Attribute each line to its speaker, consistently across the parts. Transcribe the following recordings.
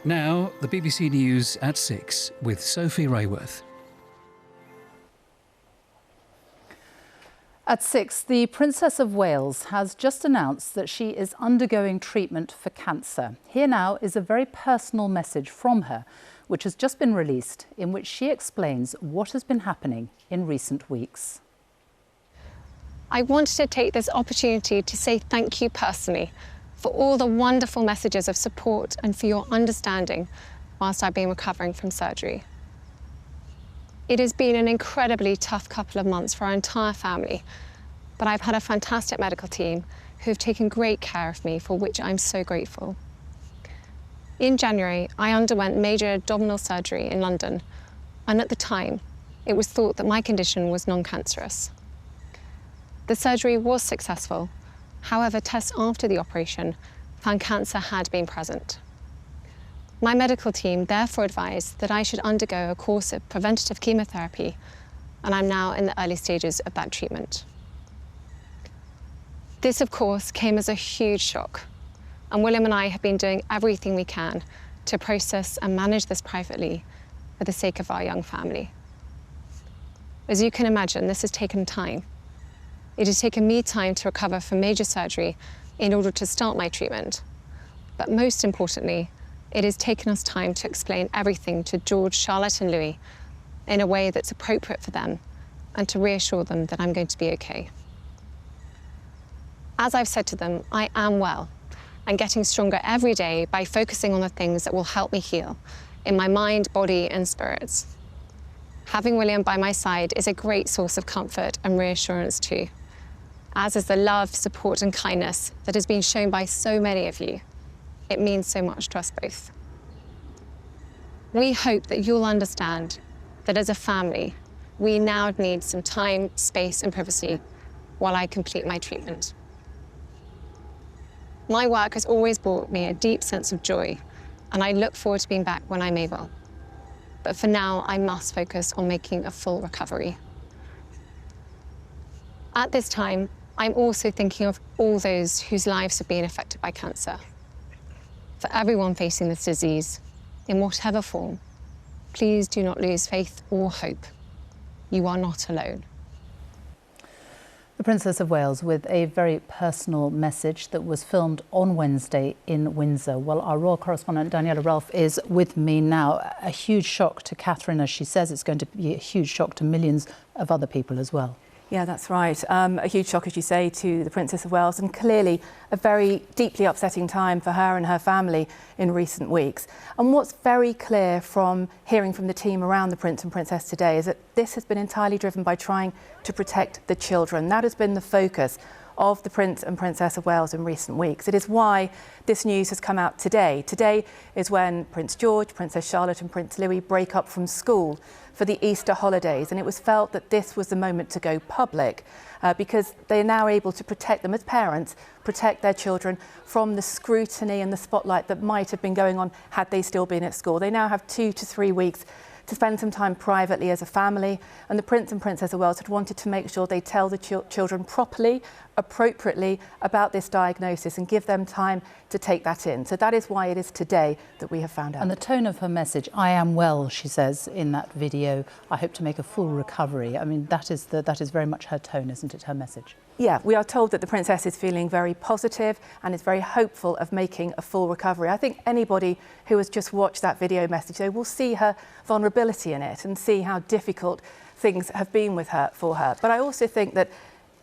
Speaker 1: Now, the BBC News at 6 with Sophie Rayworth.
Speaker 2: At 6, the Princess of Wales has just announced that she is undergoing treatment for cancer. Here now is a very personal message from her, which has just been released, in which she explains what has been happening in recent weeks.
Speaker 3: I wanted to take this opportunity to say thank you personally for all the wonderful messages of support and for your understanding whilst I've been recovering from surgery. It has been an incredibly tough couple of months for our entire family, but I've had a fantastic medical team who have taken great care of me, for which I'm so grateful. In January, I underwent major abdominal surgery in London, and at the time, it was thought that my condition was non-cancerous. The surgery was successful. However, tests after the operation found cancer had been present. My medical team therefore advised that I should undergo a course of preventative chemotherapy, and I'm now in the early stages of that treatment. This, of course, came as a huge shock, and William and I have been doing everything we can to process and manage this privately for the sake of our young family. As you can imagine, this has taken time. It has taken me time to recover from major surgery in order to start my treatment. But most importantly, it has taken us time to explain everything to George, Charlotte and Louis in a way that's appropriate for them and to reassure them that I'm going to be okay. As I've said to them, I am well and getting stronger every day by focusing on the things that will help me heal in my mind, body and spirits. Having William by my side is a great source of comfort and reassurance too, as is the love, support and kindness that has been shown by so many of you. It means so much to us both. We hope that you'll understand that as a family, we now need some time, space and privacy while I complete my treatment. My work has always brought me a deep sense of joy, and I look forward to being back when I'm able. But for now, I must focus on making a full recovery. At this time, I'm also thinking of all those whose lives have been affected by cancer. For everyone facing this disease, in whatever form, please do not lose faith or hope. You are not alone.
Speaker 2: The Princess of Wales with a very personal message that was filmed on Wednesday in Windsor. Well, our royal correspondent Daniela Ralph is with me now. A huge shock to Catherine, as she says. It's going to be a huge shock to millions of other people as well.
Speaker 4: Yeah, that's right. A huge shock, as you say, to the Princess of Wales, and clearly a very deeply upsetting time for her and her family in recent weeks. And what's very clear from hearing from the team around the Prince and Princess today is that this has been entirely driven by trying to protect the children. That has been the focus of the Prince and Princess of Wales in recent weeks. It is why this news has come out today. Today is when Prince George, Princess Charlotte and Prince Louis break up from school for the Easter holidays, and it was felt that this was the moment to go public because they are now able to protect them as parents, protect their children from the scrutiny and the spotlight that might have been going on had they still been at school. They now have 2 to 3 weeks to spend some time privately as a family, and the Prince and Princess of Wales had wanted to make sure they tell the children properly, appropriately about this diagnosis and give them time to take that in. So that is why it is today that we have found out.
Speaker 2: And the tone of her message, I am well, she says in that video, I hope to make a full recovery. I mean, that is very much her tone, isn't it, her message?
Speaker 4: Yeah, we are told that the Princess is feeling very positive and is very hopeful of making a full recovery. I think anybody who has just watched that video message, though, will see her vulnerability in it and see how difficult things have been for her. But I also think that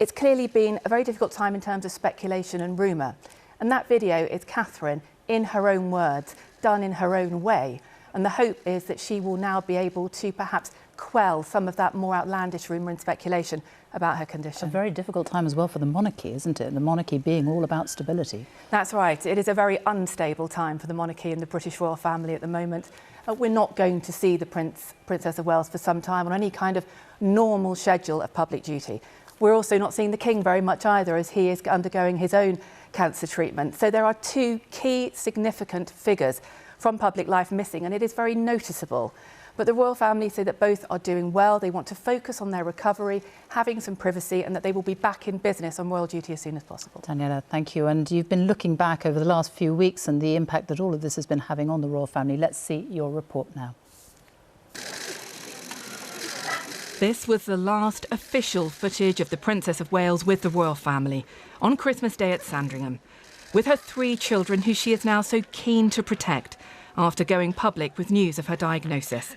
Speaker 4: it's clearly been a very difficult time in terms of speculation and rumour. And that video is Catherine, in her own words, done in her own way. And the hope is that she will now be able to perhaps quell some of that more outlandish rumour and speculation about her condition.
Speaker 2: A very difficult time as well for the monarchy, isn't it? The monarchy being all about stability.
Speaker 4: That's right. It is a very unstable time for the monarchy and the British royal family at the moment. We're not going to see the Princess of Wales for some time on any kind of normal schedule of public duty. We're also not seeing the King very much either, as he is undergoing his own cancer treatment. So there are two key significant figures from public life missing, and it is very noticeable. But the royal family say that both are doing well. They want to focus on their recovery, having some privacy, and that they will be back in business on royal duty as soon as possible.
Speaker 2: Daniela, thank you. And you've been looking back over the last few weeks and the impact that all of this has been having on the royal family. Let's see your report now.
Speaker 5: This was the last official footage of the Princess of Wales with the royal family on Christmas Day at Sandringham, with her 3 children who she is now so keen to protect after going public with news of her diagnosis.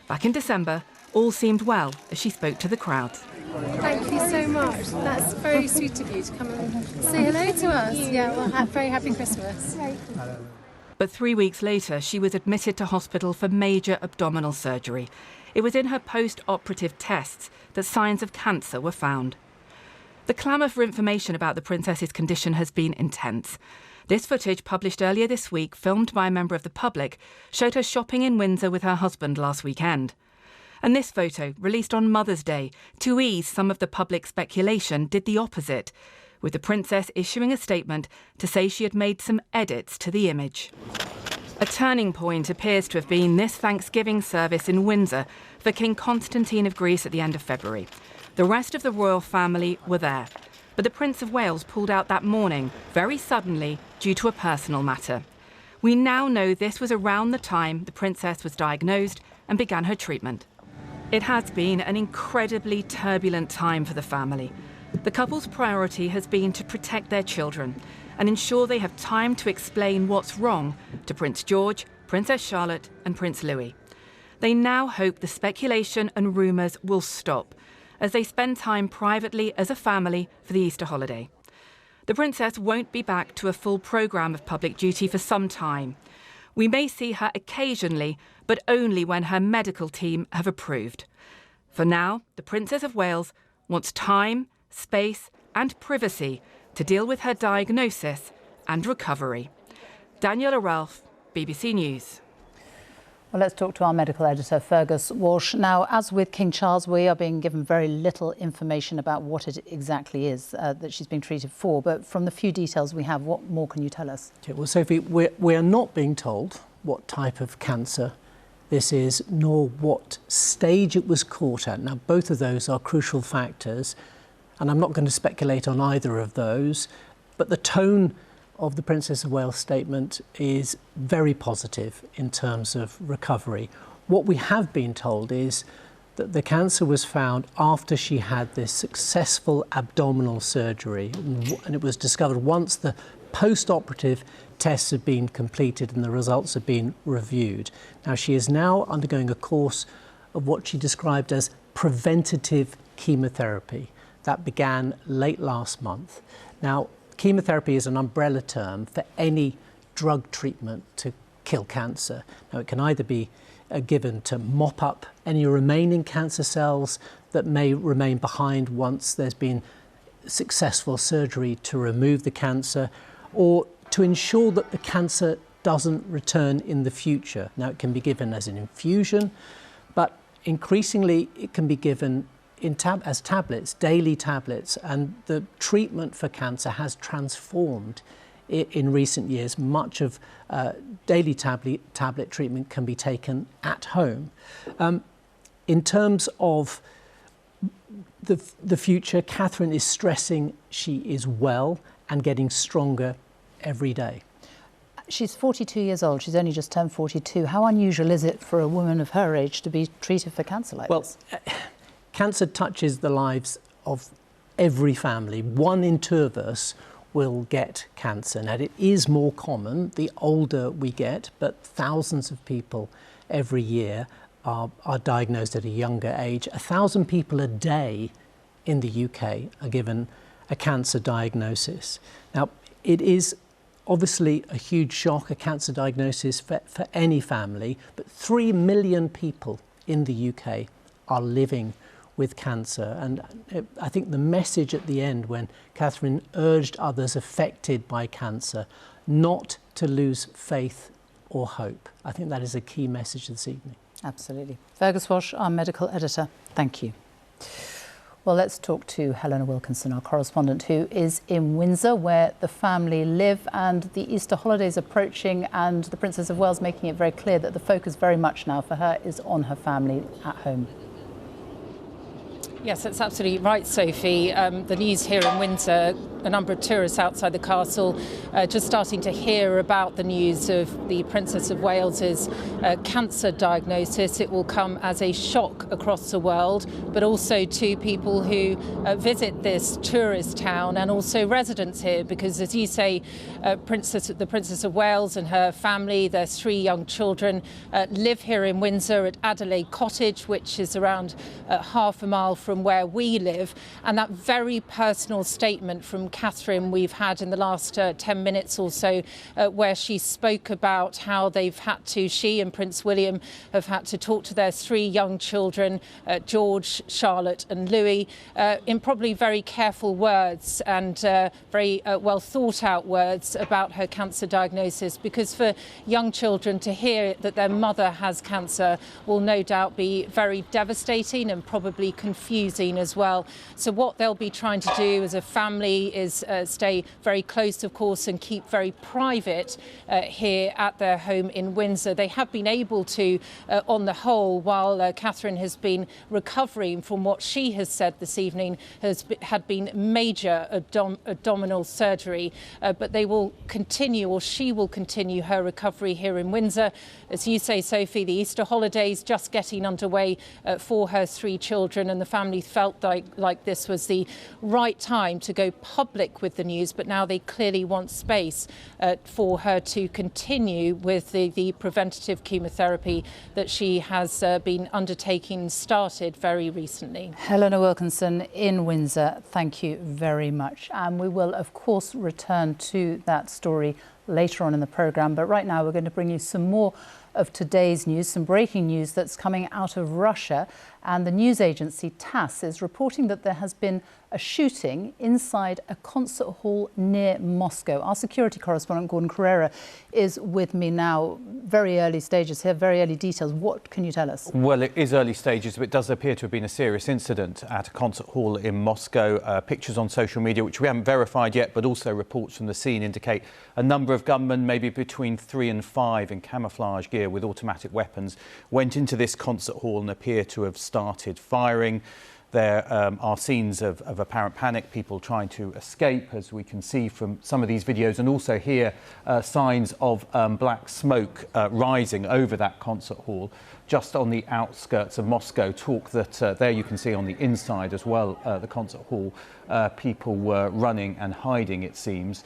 Speaker 5: Back in December, all seemed well as she spoke to the crowd.
Speaker 6: Thank you so much. That's very sweet of you to come and say hello to us. Yeah, well, very happy Christmas.
Speaker 5: But 3 weeks later, she was admitted to hospital for major abdominal surgery. It was in her post-operative tests that signs of cancer were found. The clamour for information about the princess's condition has been intense. This footage, published earlier this week, filmed by a member of the public, showed her shopping in Windsor with her husband last weekend. And this photo, released on Mother's Day, to ease some of the public speculation, did the opposite, with the princess issuing a statement to say she had made some edits to the image. A turning point appears to have been this Thanksgiving service in Windsor for King Constantine of Greece at the end of February. The rest of the royal family were there, but the Prince of Wales pulled out that morning, very suddenly, due to a personal matter. We now know this was around the time the princess was diagnosed and began her treatment. It has been an incredibly turbulent time for the family. The couple's priority has been to protect their children and ensure they have time to explain what's wrong to Prince George, Princess Charlotte and Prince Louis. They now hope the speculation and rumours will stop as they spend time privately as a family for the Easter holiday. The princess won't be back to a full programme of public duty for some time. We may see her occasionally, but only when her medical team have approved. For now, the Princess of Wales wants time, space and privacy to deal with her diagnosis and recovery. Daniela Ralph, BBC News.
Speaker 2: Well, let's talk to our medical editor, Fergus Walsh. Now, as with King Charles, we are being given very little information about what it exactly is that she's being treated for. But from the few details we have, what more can you tell us?
Speaker 7: Okay, well, Sophie, we are not being told what type of cancer this is, nor what stage it was caught at. Now, both of those are crucial factors, and I'm not going to speculate on either of those, but the tone of the Princess of Wales statement is very positive in terms of recovery. What we have been told is that the cancer was found after she had this successful abdominal surgery, and it was discovered once the post-operative tests have been completed and the results have been reviewed. Now, she is now undergoing a course of what she described as preventative chemotherapy. That began late last month. Now, chemotherapy is an umbrella term for any drug treatment to kill cancer. Now, it can either be given to mop up any remaining cancer cells that may remain behind once there's been successful surgery to remove the cancer, or to ensure that the cancer doesn't return in the future. Now, it can be given as an infusion, but increasingly it can be given as tablets, daily tablets, and the treatment for cancer has transformed in recent years. Much of daily tablet treatment can be taken at home. In terms of the future, Catherine is stressing she is well and getting stronger every day.
Speaker 2: She's 42 years old. She's only just turned 42. How unusual is it for a woman of her age to be treated for cancer like this?
Speaker 7: Cancer touches the lives of every family. 1 in 2 of us will get cancer. Now, it is more common the older we get, but thousands of people every year are diagnosed at a younger age. 1,000 people a day in the UK are given a cancer diagnosis. Now, it is obviously a huge shock, a cancer diagnosis for any family, but 3 million people in the UK are living with cancer. And I think the message at the end, when Catherine urged others affected by cancer not to lose faith or hope, I think that is a key message this evening.
Speaker 2: Absolutely. Fergus Walsh, our medical editor, thank you. Well, let's talk to Helena Wilkinson, our correspondent, who is in Windsor, where the family live, and the Easter holidays approaching, and the Princess of Wales making it very clear that the focus very much now for her is on her family at home.
Speaker 8: Yes, that's absolutely right, Sophie. The news here in Windsor, a number of tourists outside the castle just starting to hear about the news of the Princess of Wales's cancer diagnosis. It will come as a shock across the world, but also to people who visit this tourist town and also residents here, because, as you say, the Princess of Wales and her family, their 3 young children, live here in Windsor at Adelaide Cottage, which is around half a mile from where we live. And that very personal statement from Catherine we've had in the last 10 minutes or so, where she spoke about how she and Prince William have had to talk to their 3 young children, George, Charlotte and Louis, in probably very careful words and very well thought out words about her cancer diagnosis, because for young children to hear that their mother has cancer will no doubt be very devastating and probably confusing as well. So what they'll be trying to do as a family is stay very close, of course, and keep very private here at their home in Windsor. They have been able to, on the whole, while Catherine has been recovering from what she has said this evening had been major abdominal surgery, but they will continue, or she will continue, her recovery here in Windsor. As you say, Sophie, the Easter holidays just getting underway for her 3 children, and the family felt like this was the right time to go public with the news, but now they clearly want space for her to continue with the preventative chemotherapy that she has been undertaking, started very recently.
Speaker 2: Helena Wilkinson in Windsor, thank you very much. And we will, of course, return to that story later on in the programme. But right now we're going to bring you some more of today's news, some breaking news that's coming out of Russia. And the news agency TASS is reporting that there has been a shooting inside a concert hall near Moscow. Our security correspondent, Gordon Carrera, is with me now. Very early stages here, very early details. What can you tell us?
Speaker 9: Well, it is early stages, but it does appear to have been a serious incident at a concert hall in Moscow. Pictures on social media, which we haven't verified yet, but also reports from the scene indicate a number of gunmen, maybe between 3 and 5 in camouflage gear with automatic weapons, went into this concert hall and appear to have started firing. There are scenes of apparent panic, people trying to escape, as we can see from some of these videos, and also here signs of black smoke rising over that concert hall just on the outskirts of Moscow. Talk that there you can see on the inside as well, the concert hall, people were running and hiding, it seems.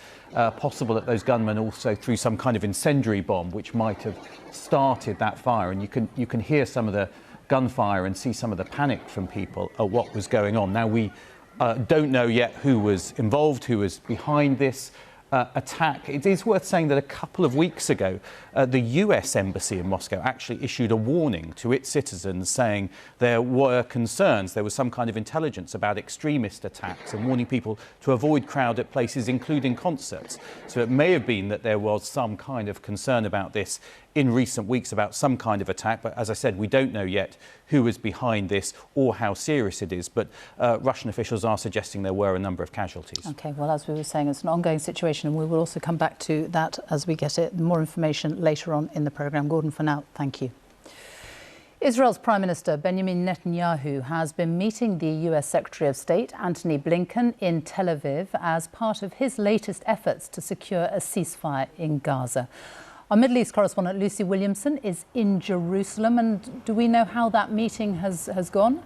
Speaker 9: Possible that those gunmen also threw some kind of incendiary bomb which might have started that fire, and you can hear some of the gunfire and see some of the panic from people at what was going on. Now, we don't know yet who was involved, who was behind this attack. It is worth saying that a couple of weeks ago, the US Embassy in Moscow actually issued a warning to its citizens saying there were concerns, there was some kind of intelligence about extremist attacks, and warning people to avoid crowded places, including concerts. So it may have been that there was some kind of concern about this in recent weeks, about some kind of attack, but as I said, we don't know yet who is behind this or how serious it is, but Russian officials are suggesting there were a number of casualties. OK, well, as we were saying, it's an ongoing situation, and we will also come back to that as we get more information later on in the programme. Gordon, for now, thank you. Israel's Prime Minister Benjamin Netanyahu has been meeting the US Secretary of State Antony Blinken in Tel Aviv as part of his latest efforts to secure a ceasefire in Gaza. Our Middle East correspondent Lucy Williamson is in Jerusalem, and do we know how that meeting has gone?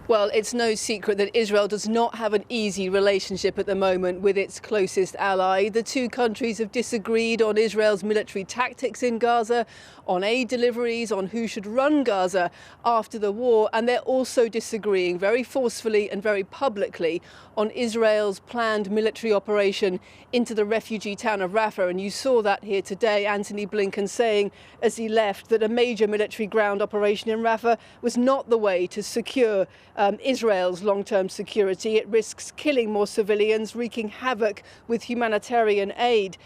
Speaker 10: Well, it's no secret that Israel does not have an easy relationship at the moment with its closest ally. The two countries have disagreed on Israel's military tactics in Gaza, on aid deliveries, on who should run Gaza after the war, and they're also disagreeing very forcefully and very publicly on Israel's planned military operation into the refugee town of Rafah. And you saw that here today, Antony Blinken saying as he left that a major military ground operation in Rafah was not the way to secure Israel's long-term security. It risks killing more civilians, wreaking havoc with humanitarian aid.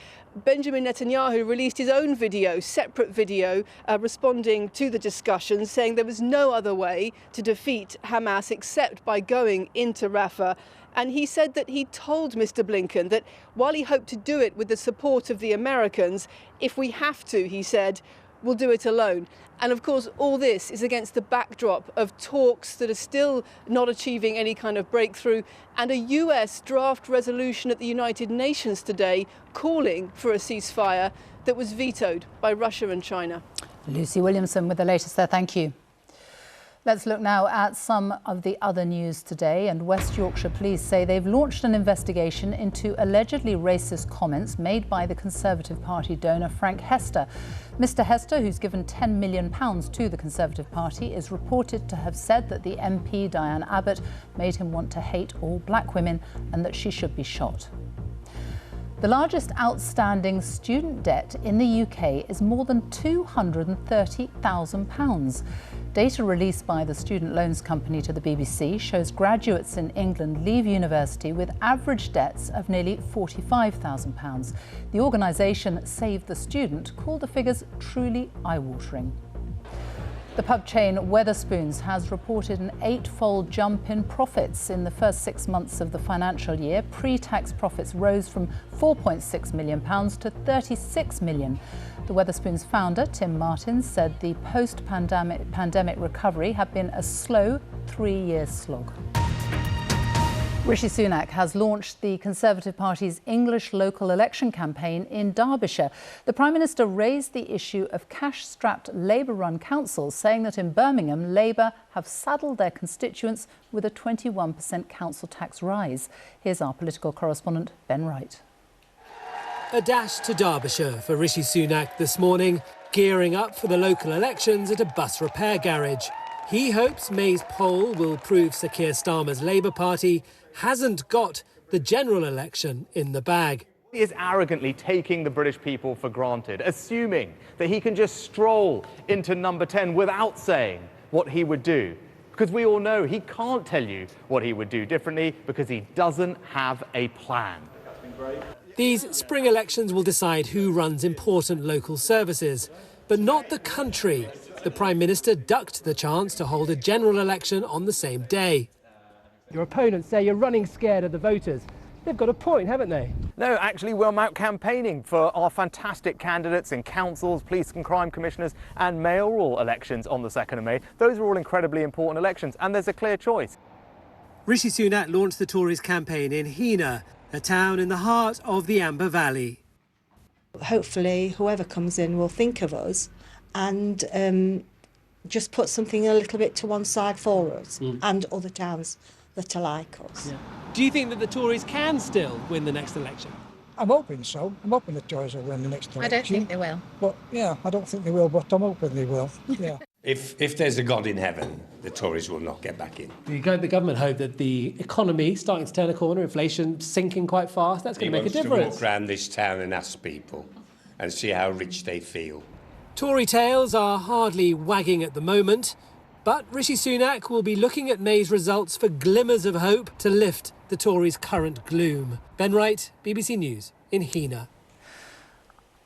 Speaker 10: Benjamin Netanyahu released his own video, separate video, responding to the discussions, saying there was no other way to defeat Hamas except by going into Rafah. And he said that he told Mr. Blinken that while he hoped to do it with the support of the Americans, if we have to, he said, we'll do it alone. And of course, all this is against the backdrop of talks that are still not achieving any kind of breakthrough, and a US draft resolution at the United Nations today calling for a ceasefire that was vetoed by Russia and China.
Speaker 2: Lucy Williamson with the latest there. Thank you. Let's look now at some of the other news today. And West Yorkshire Police say they've launched an investigation into allegedly racist comments made by the Conservative Party donor Frank Hester. Mr. Hester, who's given £10 million to the Conservative Party, is reported to have said that the MP Diane Abbott made him want to hate all black women and that she should be shot. The largest outstanding student debt in the UK is more than £230,000. Data released by the student loans company to the BBC shows graduates in England leave university with average debts of nearly £45,000. The organisation Save the Student called the figures truly eye-watering. The pub chain Wetherspoons has reported an 8-fold jump in profits in the first 6 months of the financial year. Pre-tax profits rose from £4.6 million to £36 million. The Wetherspoons founder, Tim Martin, said the post-pandemic recovery had been a slow 3-year slog. Rishi Sunak has launched the Conservative Party's English local election campaign in Derbyshire. The Prime Minister raised the issue of cash-strapped Labour-run councils, saying that in Birmingham, Labour have saddled their constituents with a 21% council tax rise. Here's our political correspondent, Ben Wright.
Speaker 11: A dash to Derbyshire for Rishi Sunak this morning, gearing up for the local elections at a bus repair garage. He hopes May's poll will prove Sir Keir Starmer's Labour Party hasn't got the general election in the bag.
Speaker 12: He is arrogantly taking the British people for granted, assuming that he can just stroll into number 10 without saying what he would do. Because we all know he can't tell you what he would do differently because he doesn't have a plan.
Speaker 11: These spring elections will decide who runs important local services, but not the country. The Prime Minister ducked the chance to hold a general election on the same day.
Speaker 13: Your opponents say you're running scared of the voters. They've got a point, haven't they?
Speaker 12: No, actually, we're out campaigning for our fantastic candidates in councils, police and crime commissioners and mayoral elections on the 2nd of May. Those are all incredibly important elections, and there's a clear choice.
Speaker 11: Rishi Sunak launched the Tories campaign in Heanor, a town in the heart of the Amber Valley.
Speaker 14: Hopefully, whoever comes in will think of us and just put something a little bit to one side for us and other towns that are like us.
Speaker 11: Yeah. Do you think that the Tories can still win the next election?
Speaker 15: I'm hoping so. I'm hoping the Tories will win the next election.
Speaker 16: I don't think they will.
Speaker 15: But yeah, I don't think they will, but I'm hoping they will. Yeah.
Speaker 17: If there's a God in heaven, the Tories will not get back in.
Speaker 11: The government hope that the economy starting to turn a corner, inflation sinking quite fast, that's going to make a difference.
Speaker 17: He wants to walk around this town and ask people and see how rich they feel.
Speaker 11: Tory tails are hardly wagging at the moment, but Rishi Sunak will be looking at May's results for glimmers of hope to lift the Tories' current gloom. Ben Wright, BBC News in Heanor.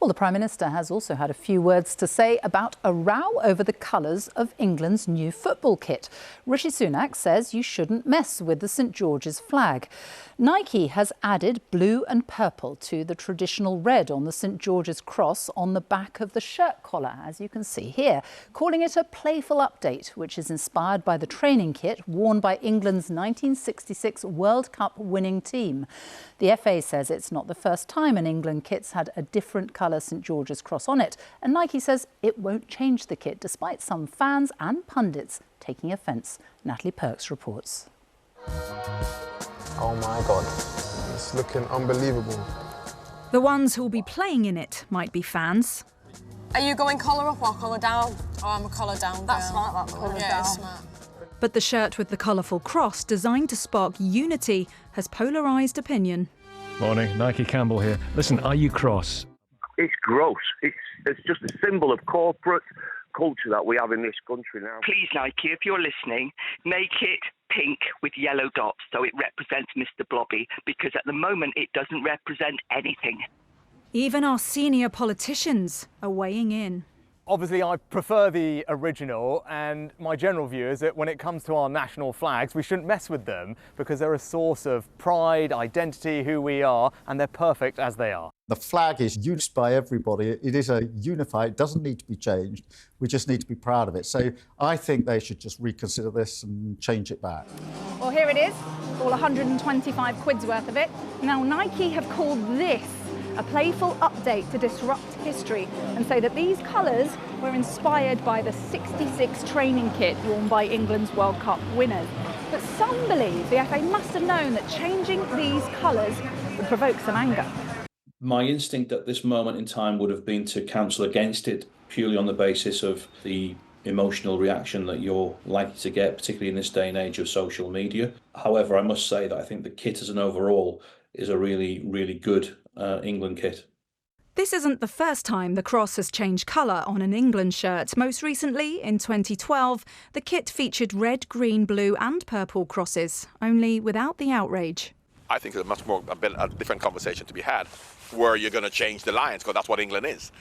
Speaker 2: Well, the Prime Minister has also had a few words to say about a row over the colours of England's new football kit. Rishi Sunak says you shouldn't mess with the St George's flag. Nike has added blue and purple to the traditional red on the St George's cross on the back of the shirt collar, as you can see here, calling it a playful update, which is inspired by the training kit worn by England's 1966 World Cup winning team. The FA says it's not the first time an England kit's had a different colour St George's cross on it, and Nike says it won't change the kit, despite some fans and pundits taking offence. Natalie Perks reports.
Speaker 18: Oh my God, it's looking unbelievable.
Speaker 19: The ones who'll be playing in it might be fans.
Speaker 20: Are you going collar up or collar down? Oh, I'm a collar down girl.
Speaker 21: That's smart, that collar down.
Speaker 20: Smart.
Speaker 19: But the shirt with the colourful cross, designed to spark unity, has polarised opinion.
Speaker 22: Morning, Nike Campbell here. Listen, are you cross?
Speaker 23: It's gross. It's just a symbol of corporate
Speaker 16: culture that we have in this country now.
Speaker 21: Please, Nike, if you're listening, make it pink with yellow dots so it represents Mr. Blobby, because at the moment it doesn't represent anything.
Speaker 19: Even our senior politicians are weighing in.
Speaker 12: Obviously, I prefer the original, and my general view is that when it comes to our national flags, we shouldn't mess with them because they're a source of pride, identity, who we are, and they're perfect as they are.
Speaker 23: The flag is used by everybody. It is a unified, it doesn't need to be changed. We just need to be proud of it. So I think they should just reconsider this and change it back.
Speaker 24: Well, here it is, all 125 quid's worth of it. Now, Nike have called this a playful update to disrupt history and say that these colours were inspired by the '66 training kit worn by England's World Cup winners. But some believe the FA must have known that changing these colours would provoke some anger.
Speaker 25: My instinct at this moment in time would have been to counsel against it purely on the basis of the emotional reaction that you're likely to get, particularly in this day and age of social media. However, I must say that I think the kit as an overall is a really, really good England kit.
Speaker 19: This isn't the first time the cross has changed colour on an England shirt. Most recently, in 2012, the kit featured red, green, blue and purple crosses, only without the outrage.
Speaker 26: I think there's a different conversation to be had, where you're going to change the lines, because that's what England is.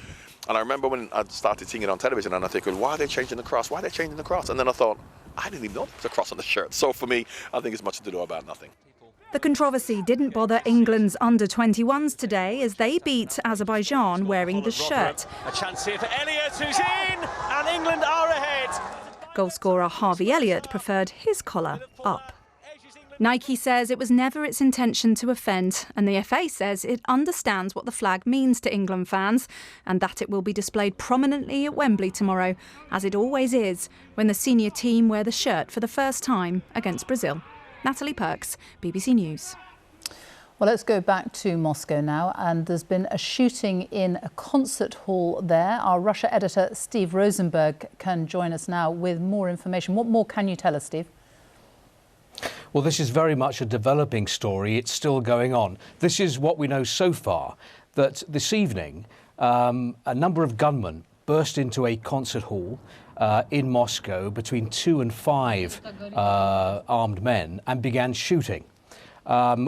Speaker 26: And I remember when I started seeing it on television, and I think, well, why are they changing the cross? Why are they changing the cross? And then I thought, I didn't even know there was a cross on the shirt. So for me, I think it's much to do about nothing.
Speaker 19: The controversy didn't bother England's under-21s today as they beat Azerbaijan wearing the shirt.
Speaker 27: A chance here for Elliott, who's in, and England are ahead.
Speaker 19: Goalscorer Harvey Elliott preferred his collar up. Nike says it was never its intention to offend, and the FA says it understands what the flag means to England fans and that it will be displayed prominently at Wembley tomorrow, as it always is when the senior team wear the shirt for the first time against Brazil. Natalie Perks, BBC News.
Speaker 2: Well, let's go back to Moscow now, and there's been a shooting in a concert hall there. Our Russia editor Steve Rosenberg can join us now with more information. What more can you tell us, Steve?
Speaker 28: Well, this is very much a developing story. It's still going on. This is what we know so far, that this evening a number of gunmen burst into a concert hall in Moscow, between 2 and 5 armed men, and began shooting.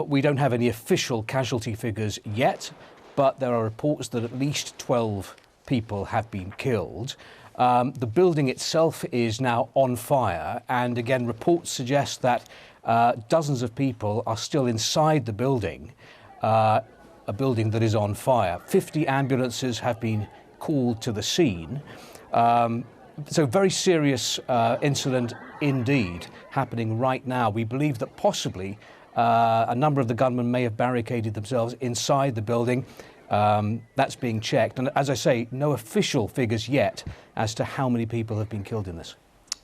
Speaker 28: We don't have any official casualty figures yet, but there are reports that at least 12 people have been killed. The building itself is now on fire, and again, reports suggest that dozens of people are still inside the building, a building that is on fire. 50 ambulances have been called to the scene. So very serious incident indeed happening right now. We believe that possibly a number of the gunmen may have barricaded themselves inside the building. That's being checked. And as I say, no official figures yet as to how many people have been killed in this.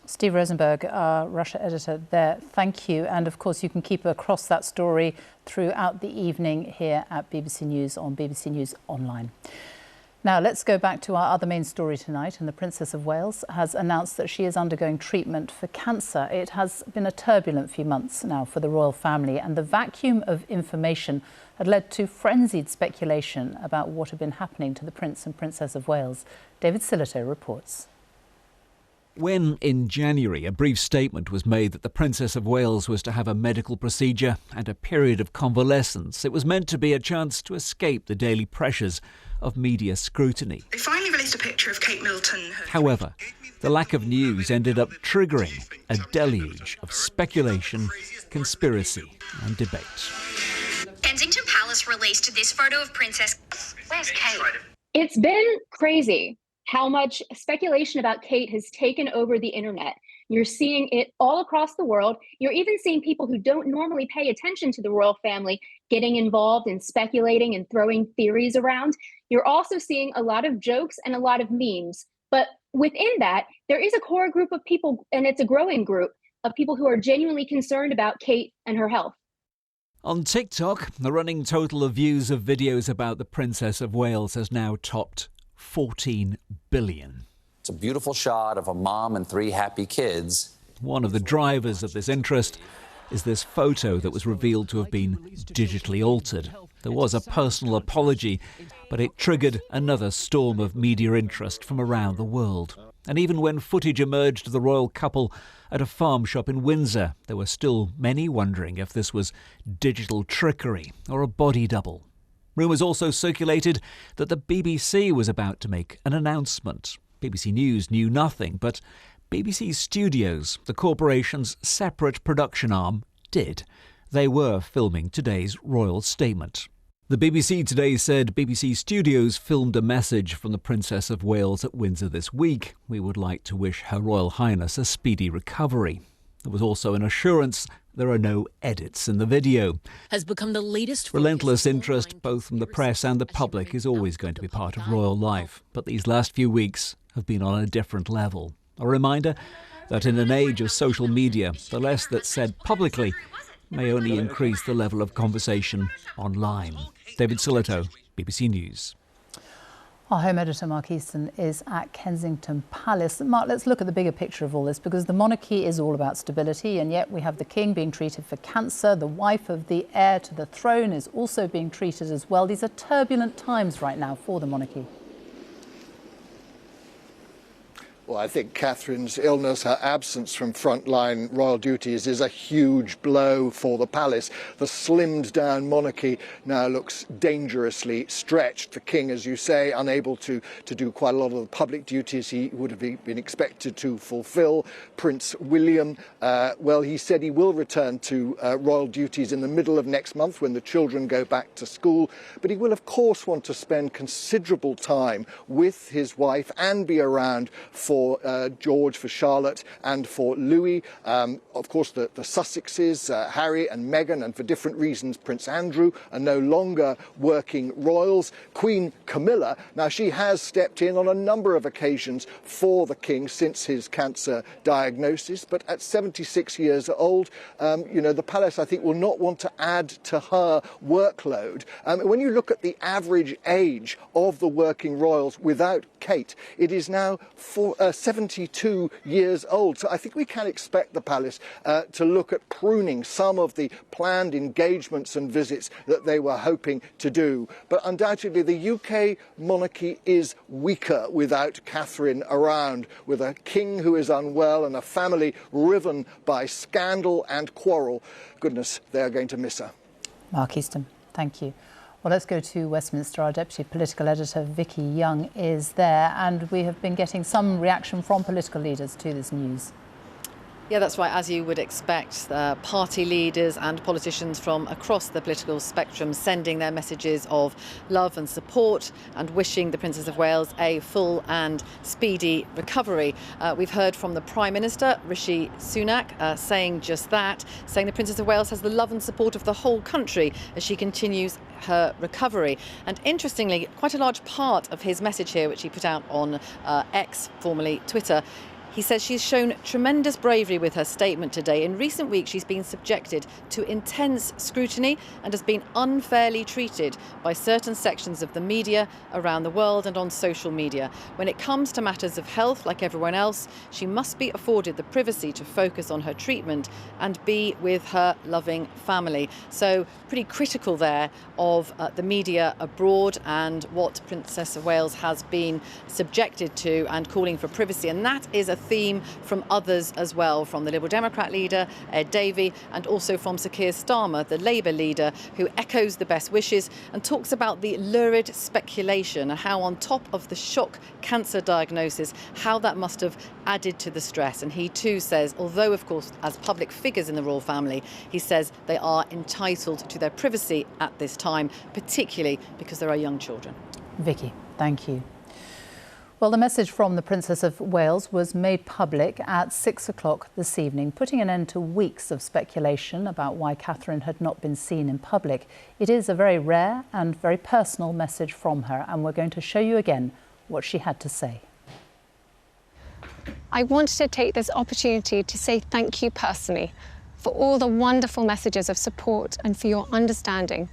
Speaker 2: Steve Rosenberg, our Russia editor there, thank you. And of course, you can keep across that story throughout the evening here at BBC News on BBC News Online. Now, let's go back to our other main story tonight, and the Princess of Wales has announced that she is undergoing treatment for cancer. It has been a turbulent few months now for the royal family, and the vacuum of information had led to frenzied speculation about what had been happening to the Prince and Princess of Wales. David Sillito reports.
Speaker 29: When, in January, a brief statement was made that the Princess of Wales was to have a medical procedure and a period of convalescence, it was meant to be a chance to escape the daily pressures of media scrutiny.
Speaker 30: They finally released a picture of Kate Middleton.
Speaker 29: However, the lack of news ended up triggering a deluge of speculation, conspiracy and debate.
Speaker 30: Kensington Palace released this photo of Princess. Where's Kate?
Speaker 31: It's been crazy how much speculation about Kate has taken over the internet. You're seeing it all across the world. You're even seeing people who don't normally pay attention to the royal family getting involved in speculating and throwing theories around. You're also seeing a lot of jokes and a lot of memes. But within that, there is a core group of people, and it's a growing group of people who are genuinely concerned about Kate and her health.
Speaker 29: On TikTok, the running total of views of videos about the Princess of Wales has now topped 14 billion.
Speaker 32: It's a beautiful shot of a mom and 3 happy kids.
Speaker 29: One of the drivers of this interest is this photo that was revealed to have been digitally altered. There was a personal apology, but it triggered another storm of media interest from around the world. And even when footage emerged of the royal couple at a farm shop in Windsor, there were still many wondering if this was digital trickery or a body double. Rumours also circulated that the BBC was about to make an announcement. BBC News knew nothing, but BBC Studios, the corporation's separate production arm, did. They were filming today's royal statement. The BBC today said BBC Studios filmed a message from the Princess of Wales at Windsor this week. We would like to wish Her Royal Highness a speedy recovery. There was also an assurance there are no edits in the video.
Speaker 1: Has become the latest.
Speaker 29: Relentless interest, both from the press and the public, is always going to be part of royal life. But these last few weeks have been on a different level. A reminder that in an age of social media, the less that's said publicly may only increase the level of conversation online. David Sillito, BBC News.
Speaker 2: Our home editor, Mark Easton, is at Kensington Palace. Mark, let's look at the bigger picture of all this, because the monarchy is all about stability, and yet we have the king being treated for cancer. The wife of the heir to the throne is also being treated as well. These are turbulent times right now for the monarchy.
Speaker 3: Well, I think Catherine's illness, her absence from frontline royal duties, is a huge blow for the palace. The slimmed-down monarchy now looks dangerously stretched. The king, as you say, unable to do quite a lot of the public duties he would have been expected to fulfil. Prince William, well, he said he will return to royal duties in the middle of next month when the children go back to school. But he will, of course, want to spend considerable time with his wife and be around for George, for Charlotte and for Louis. Of course, the Sussexes, Harry and Meghan, and for different reasons, Prince Andrew, are no longer working royals. Queen Camilla, now she has stepped in on a number of occasions for the king since his cancer diagnosis, but at 76 years old, the palace, I think, will not want to add to her workload. When you look at the average age of the working royals without Kate, it is now 72 years old. So I think we can expect the palace to look at pruning some of the planned engagements and visits that they were hoping to do. But undoubtedly the UK monarchy is weaker without Catherine around, with a king who is unwell and a family riven by scandal and quarrel. Goodness, they are going to miss her.
Speaker 2: Mark Easton, thank you. Well, let's go to Westminster. Our Deputy Political Editor, Vicky Young, is there, and we have been getting some reaction from political leaders to this news.
Speaker 4: Yeah, that's right. As you would expect, party leaders and politicians from across the political spectrum sending their messages of love and support and wishing the Princess of Wales a full and speedy recovery. We've heard from the Prime Minister, Rishi Sunak, saying just that, saying the Princess of Wales has the love and support of the whole country as she continues her recovery. And interestingly, quite a large part of his message here, which he put out on X, formerly Twitter, he says she's shown tremendous bravery with her statement today. In recent weeks, she's been subjected to intense scrutiny and has been unfairly treated by certain sections of the media around the world and on social media. When it comes to matters of health, like everyone else, she must be afforded the privacy to focus on her treatment and be with her loving family. So pretty critical there of the media abroad and what Princess of Wales has been subjected to, and calling for privacy. And that is a theme from others as well, from the Liberal Democrat leader, Ed Davey, and also from Sir Keir Starmer, the Labour leader, who echoes the best wishes and talks about the lurid speculation and how, on top of the shock cancer diagnosis, how that must have added to the stress. And he too says, although of course as public figures in the royal family, he says they are entitled to their privacy at this time, particularly because there are young children.
Speaker 2: Vicky, thank you. Well, the message from the Princess of Wales was made public at 6 o'clock this evening, putting an end to weeks of speculation about why Catherine had not been seen in public. It is a very rare and very personal message from her, and we're going to show you again what she had to say.
Speaker 5: I wanted to take this opportunity to say thank you personally for all the wonderful messages of support and for your understanding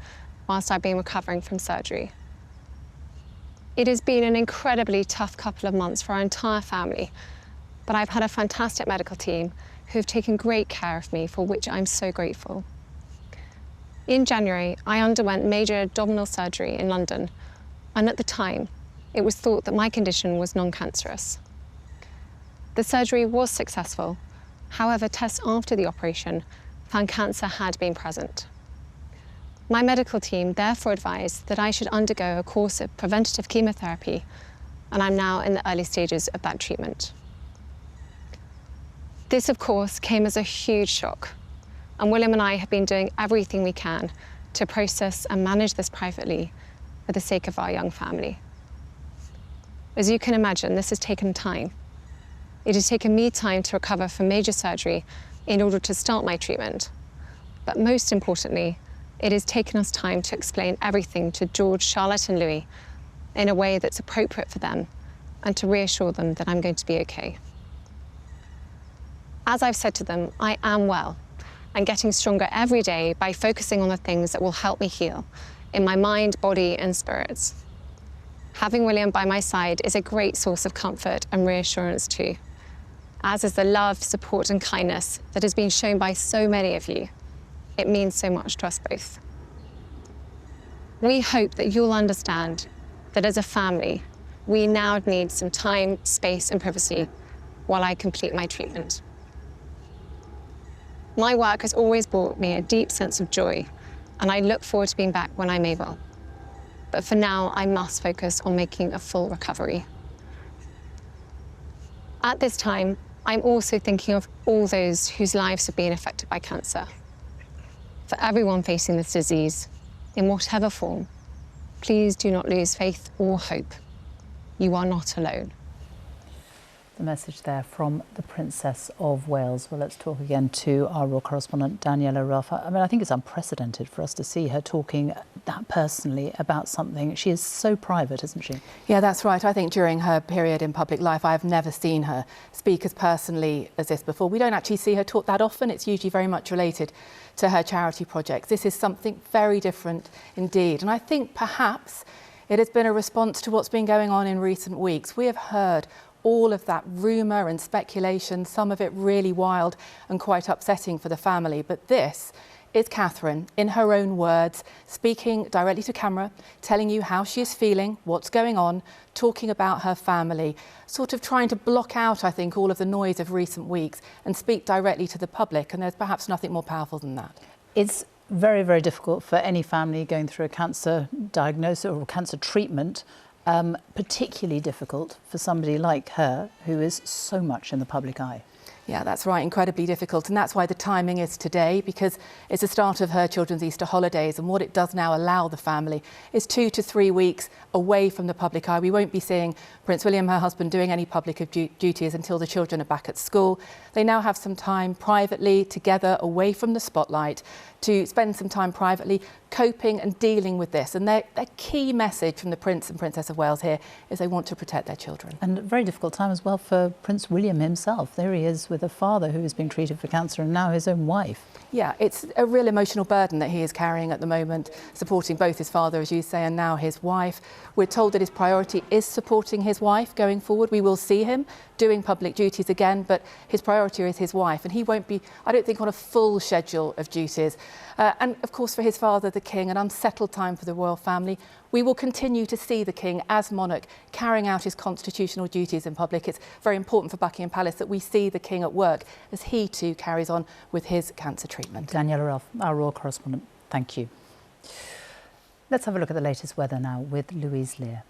Speaker 5: whilst I've been recovering from surgery. It has been an incredibly tough couple of months for our entire family, but I've had a fantastic medical team who have taken great care of me, for which I'm so grateful. In January, I underwent major abdominal surgery in London, and at the time, it was thought that my condition was non-cancerous. The surgery was successful. However, tests after the operation found cancer had been present. My medical team therefore advised that I should undergo a course of preventative chemotherapy, and I'm now in the early stages of that treatment. This, of course, came as a huge shock, and William and I have been doing everything we can to process and manage this privately for the sake of our young family. As you can imagine, this has taken time. It has taken me time to recover from major surgery in order to start my treatment. But most importantly, it has taken us time to explain everything to George, Charlotte and Louis in a way that's appropriate for them and to reassure them that I'm going to be okay. As I've said to them, I am well and getting stronger every day by focusing on the things that will help me heal in my mind, body and spirits. Having William by my side is a great source of comfort and reassurance too, as is the love, support and kindness that has been shown by so many of you. It means so much to us both. We hope that you'll understand that as a family, we now need some time, space and privacy while I complete my treatment. My work has always brought me a deep sense of joy, and I look forward to being back when I'm able. But for now, I must focus on making a full recovery. At this time, I'm also thinking of all those whose lives have been affected by cancer. For everyone facing this disease, in whatever form, please do not lose faith or hope. You are not alone.
Speaker 2: The message there from the Princess of Wales. Well, let's talk again to our royal correspondent, Daniela Ralph. I mean, I think it's unprecedented for us to see her talking that personally about something. She is so private, isn't she?
Speaker 1: Yeah, that's right. I think during her period in public life, I've never seen her speak as personally as this before. We don't actually see her talk that often. It's usually very much related to her charity projects. This is something very different indeed. And I think perhaps it has been a response to what's been going on in recent weeks. We have heard all of that rumour and speculation, some of it really wild and quite upsetting for the family. But this is Catherine, in her own words, speaking directly to camera, telling you how she is feeling, what's going on, talking about her family, sort of trying to block out, I think, all of the noise of recent weeks and speak directly to the public. And there's perhaps nothing more powerful than that.
Speaker 2: It's very, very difficult for any family going through a cancer diagnosis or cancer treatment. Particularly difficult for somebody like her, who is so much in the public eye.
Speaker 1: Yeah, that's right, incredibly difficult. And that's why the timing is today, because it's the start of her children's Easter holidays. And what it does now allow the family is 2 to 3 weeks away from the public eye. We won't be seeing Prince William, her husband, doing any public duties until the children are back at school. They now have some time privately together, away from the spotlight, to spend some time privately coping and dealing with this. And their key message from the Prince and Princess of Wales here is they want to protect their children.
Speaker 2: And a very difficult time as well for Prince William himself. There he is with a father who is being treated for cancer and now his own wife.
Speaker 1: Yeah, it's a real emotional burden that he is carrying at the moment, supporting both his father, as you say, and now his wife. We're told that his priority is supporting his wife going forward. We will see him doing public duties again, but his priority is his wife, and he won't be, I don't think, on a full schedule of duties. And of course, for his father, the King, an unsettled time for the royal family. We will continue to see the King as monarch carrying out his constitutional duties in public. It's very important for Buckingham Palace that we see the King at work as he too carries on with his cancer treatment.
Speaker 2: Daniela Ralph, our royal correspondent, thank you. Let's have a look at the latest weather now with Louise Lear.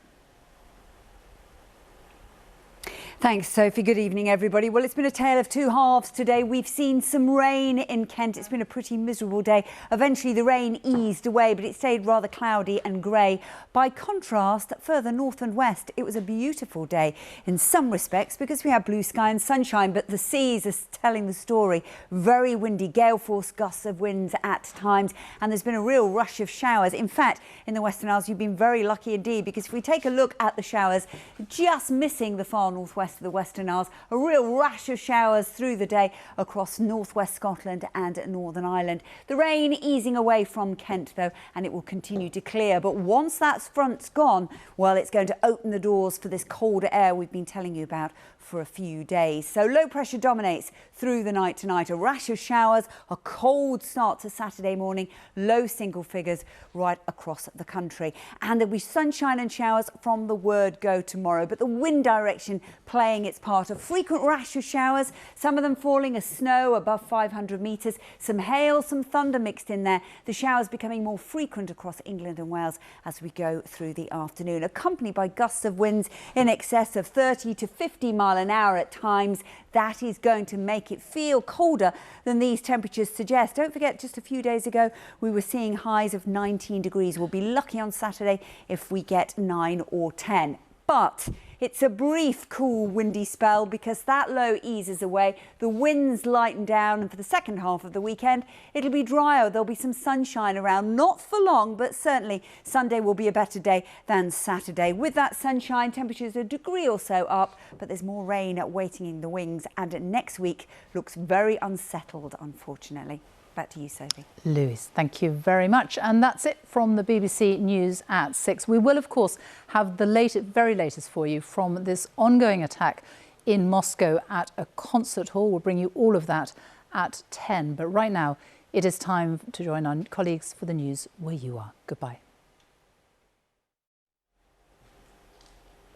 Speaker 6: Thanks, Sophie. Good evening, everybody. Well, it's been a tale of two halves today. We've seen some rain in Kent. It's been a pretty miserable day. Eventually, the rain eased away, but it stayed rather cloudy and grey. By contrast, further north and west, it was a beautiful day in some respects because we had blue sky and sunshine, but the seas are telling the story. Very windy, gale-force gusts of winds at times, and there's been a real rush of showers. In fact, in the Western Isles, you've been very lucky indeed, because if we take a look at the showers, just missing the far northwest of the Western Isles, a real rash of showers through the day across northwest Scotland and Northern Ireland. The rain easing away from Kent though, and it will continue to clear, but once that front's gone, well, it's going to open the doors for this colder air we've been telling you about for a few days. So low pressure dominates through the night tonight. A rash of showers, a cold start to Saturday morning, low single figures right across the country. And there'll be sunshine and showers from the word go tomorrow, but the wind direction plays playing its part. A frequent rash of showers, some of them falling as snow above 500 metres, some hail, some thunder mixed in there. The showers becoming more frequent across England and Wales as we go through the afternoon, accompanied by gusts of winds in excess of 30 to 50 mile an hour at times. That is going to make it feel colder than these temperatures suggest. Don't forget, just a few days ago, we were seeing highs of 19 degrees. We'll be lucky on Saturday if we get 9 or 10. But it's a brief, cool, windy spell because that low eases away. The winds lighten down, and for the second half of the weekend, it'll be drier. There'll be some sunshine around, not for long, but certainly Sunday will be a better day than Saturday. With that sunshine, temperatures a degree or so up, but there's more rain waiting in the wings, and next week looks very unsettled, unfortunately. Back to you, Sophie.
Speaker 2: Louise, thank you very much. And that's it from the BBC News at 6. We will, of course, have the very latest for you from this ongoing attack in Moscow at a concert hall. We'll bring you all of that at 10. But right now, it is time to join our colleagues for the news where you are. Goodbye.